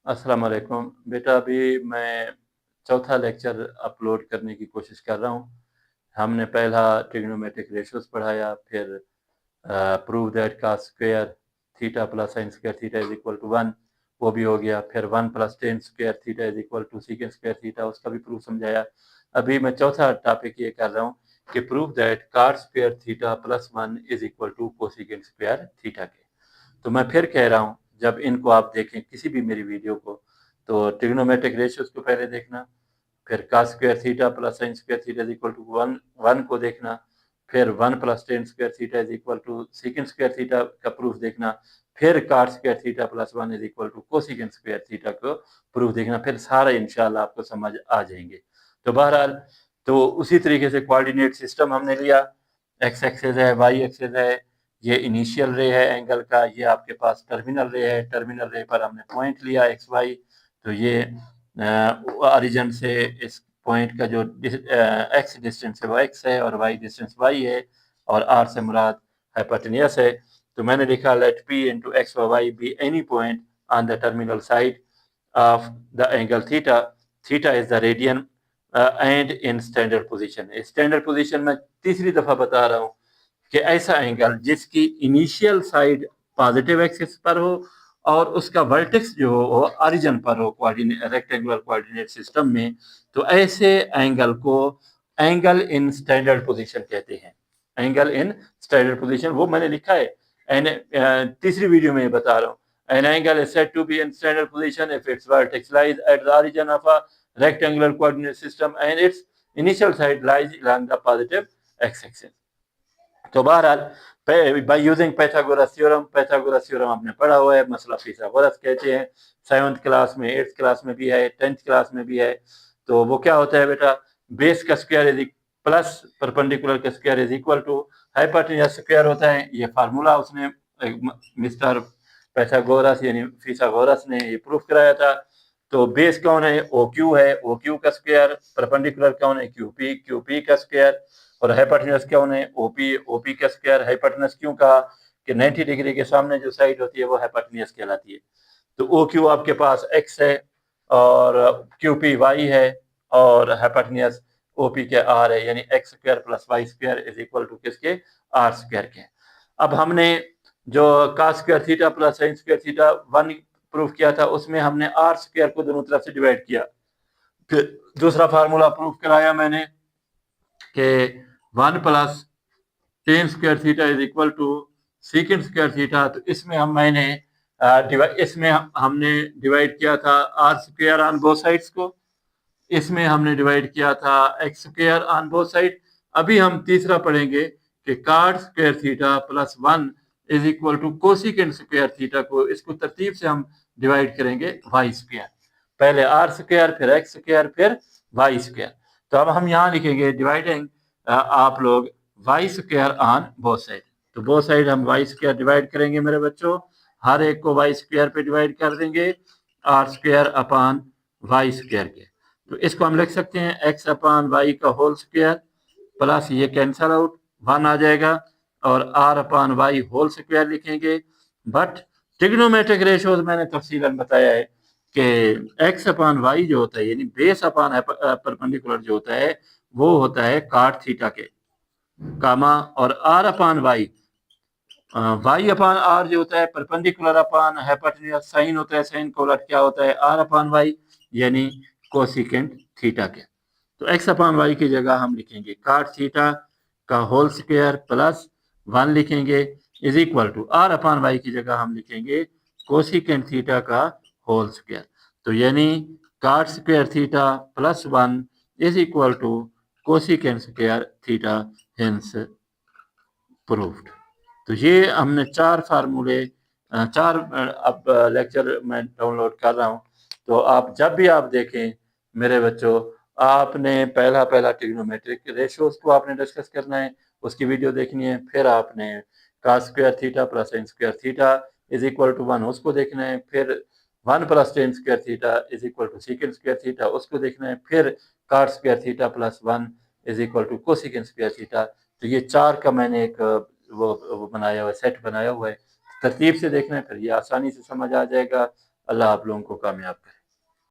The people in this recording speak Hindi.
अस्सलाम वालेकुम। बेटा अभी मैं चौथा लेक्चर अपलोड करने की कोशिश कर रहा हूँ। हमने पहला ट्रिग्नोमेट्रिक रेशियोज़ पढ़ाया, फिर prove that cos square theta plus sine square theta is equal to 1, वो भी हो गया। फिर 1 plus tan square theta is equal to secant square theta, उसका भी प्रूफ समझाया। अभी मैं चौथा टॉपिक ये कर रहा हूँ कि prove that cot square theta plus 1 is equal to cosecant square theta के। तो मैं फिर कह रहा हूँ, जब इनको आप देखें किसी भी मेरी वीडियो को, तो ट्रिग्नोमेट्रिक रेशियोज को पहले देखना, फिर cos square theta plus sine square theta is equal to 1 को देखना, फिर 1 plus tan square theta is equal to secant square theta का प्रूफ देखना, फिर cot square theta plus 1 is equal to cosecant square theta को प्रूफ देखना। फिर सारा इंशाल्लाह आपको समझ आ जाएंगे। तो बहरहाल, तो उसी तरीके से कोऑर्डिनेट सिस्टम हमने लिया, एक्स एक्सेस है, वाई एक्सेस है, ये इनिशियल रे है एंगल का, ये आपके पास टर्मिनल रे है, टर्मिनल रे पर हमने पॉइंट लिया एक्स वाई। तो ये ओरिजिन से इस पॉइंट का जो एक्स डिस्टेंस है वो एक्स है और वाई डिस्टेंस वाई है, और आर से मुराद हाइपोटेन्यूस है। तो मैंने लिखा लेट पी इंटू एक्स और y be any point on the terminal side of the angle theta, theta is the radian and in standard position. Standard position में तीसरी दफा बता रहा हूँ कि ऐसा एंगल जिसकी इनिशियल साइड पॉजिटिव एक्सिस पर हो और उसका वर्टेक्स जो हो ओरिजिन पर हो, कोऑर्डिनेट रेक्टेंगुलर कोऑर्डिनेट सिस्टम में, तो ऐसे एंगल को एंगल इन स्टैंडर्ड पोजीशन कहते हैं। एंगल इन स्टैंडर्ड पोजीशन वो मैंने लिखा है, तीसरी वीडियो में बता रहा हूँ। An angle is said to be in standard position if its vertex lies at the origin of a rectangular coordinate system and its initial side lies along the positive x-axis. तो बहरहाल by using Pythagoras theorem, Pythagoras theorem आपने पढ़ा हुआ है, मसला फिथागोरस कहते हैं। 7th क्लास में, 8th क्लास में भी है, 10th क्लास में भी है। तो वो क्या होता है बेटा, बेस का स्क्वायर इज प्लस परपेंडिकुलर का square is equal to hypotenuse square होता है। ये फार्मूला उसने मिस्टर पाइथागोरस यानी फिथागोरस ने ये प्रूफ कराया था। तो बेस कौन है, ओ क्यू है, ओ क्यू का स्क्वायर, परपेंडिकुलर कौन है, क्यू पी का स्क्वायर, और हाइपोटेन्यूस कौन है, ओपी, ओपी का स्क्वायर। हाइपोटेन्यूस क्यों कहा कि 90 डिग्री के सामने जो साइड होती है वो हाइपोटेन्यूस कहलाती है। तो ओ क्यू आपके पास एक्स है और क्यू पी वाई है और हाइपोटेन्यूस ओपी के आर है, यानी x square plus y square is equal to किसके, आर स्क्वायर के। अब हमने जो cos square theta plus sine square theta 1 proof किया था, उसमें हमने आर स्क्वायर को दोनों तरफ से डिवाइड किया। फिर दूसरा फार्मूला प्रूफ कराया मैंने कि 1 plus tan square theta is equal to secant square theta. तो इसमें इसमें हमने डिवाइड किया था r square on both sides को, इसमें हमने डिवाइड किया था x square on both side. अभी हम तीसरा पढ़ेंगे कि cot square theta plus 1 is equal to cosecant square theta को, इसको तरतीब से हम डिवाइड करेंगे वाई स्क्वायर, पहले आर स्क्वायर फिर एक्स स्क्वायर फिर वाई स्क्वायर। तो अब हम यहाँ लिखेंगे डिवाइडिंग आप लोग y square on both side. तो बोथ साइड हम वाई स्क्वायर डिवाइड करेंगे मेरे बच्चों, हर एक को वाई स्क्वायर पे डिवाइड कर देंगे, r square upon y square के। तो इसको हम लिख सकते हैं एक्स अपॉन वाई का होल स्क्वायर प्लस ये कैंसल आउट 1 आ जाएगा, और r upon y whole square लिखेंगे। बट ट्रिग्नोमेट्रिक रेशियोज मैंने तफसीलन बताया है कि एक्स अपॉन वाई जो होता है यानी बेस अपॉन परपेंडिकुलर जो होता है वो होता है कॉट थीटा के कामा, और r upon y, y upon r जो होता है परपेंडिकुलर अपॉन हाइपोटेन्यूस साइन होता है, साइन का उलट क्या होता है, आर अपॉन वाई यानी कोसिकेंट थीटा के। तो एक्स अपॉन वाई की जगह हम लिखेंगे कॉट थीटा का होल स्क्वायर प्लस 1 लिखेंगे is equal to r upon y की जगह हम लिखेंगे कोसिकेंट थीटा का होल स्क्वायर। तो यानी cot square theta plus 1 is equal to cosecant square theta, hence proved. तो ये हमने 4 फार्मूले, 4 अब लेक्चर मैं डाउनलोड कर रहा हूँ। तो आप जब भी आप देखें मेरे बच्चों, आपने पहला ट्रिग्नोमेट्रिक रेशियोज को आपने डिस्कस करना है, उसकी वीडियो देखनी है। फिर आपने cos square theta plus sine square theta is equal to 1 उसको देखना है। फिर 1 plus tan square theta is equal to secant square theta उसको देखना है। फिर cot square theta plus 1 is equal to cosecant square theta. तो ये 4 का मैंने एक वो बनाया हुआ है, सेट बनाया हुआ है। तरतीब से देखना है, फिर ये आसानी से समझ आ जाएगा। अल्लाह आप लोगों को कामयाब करे।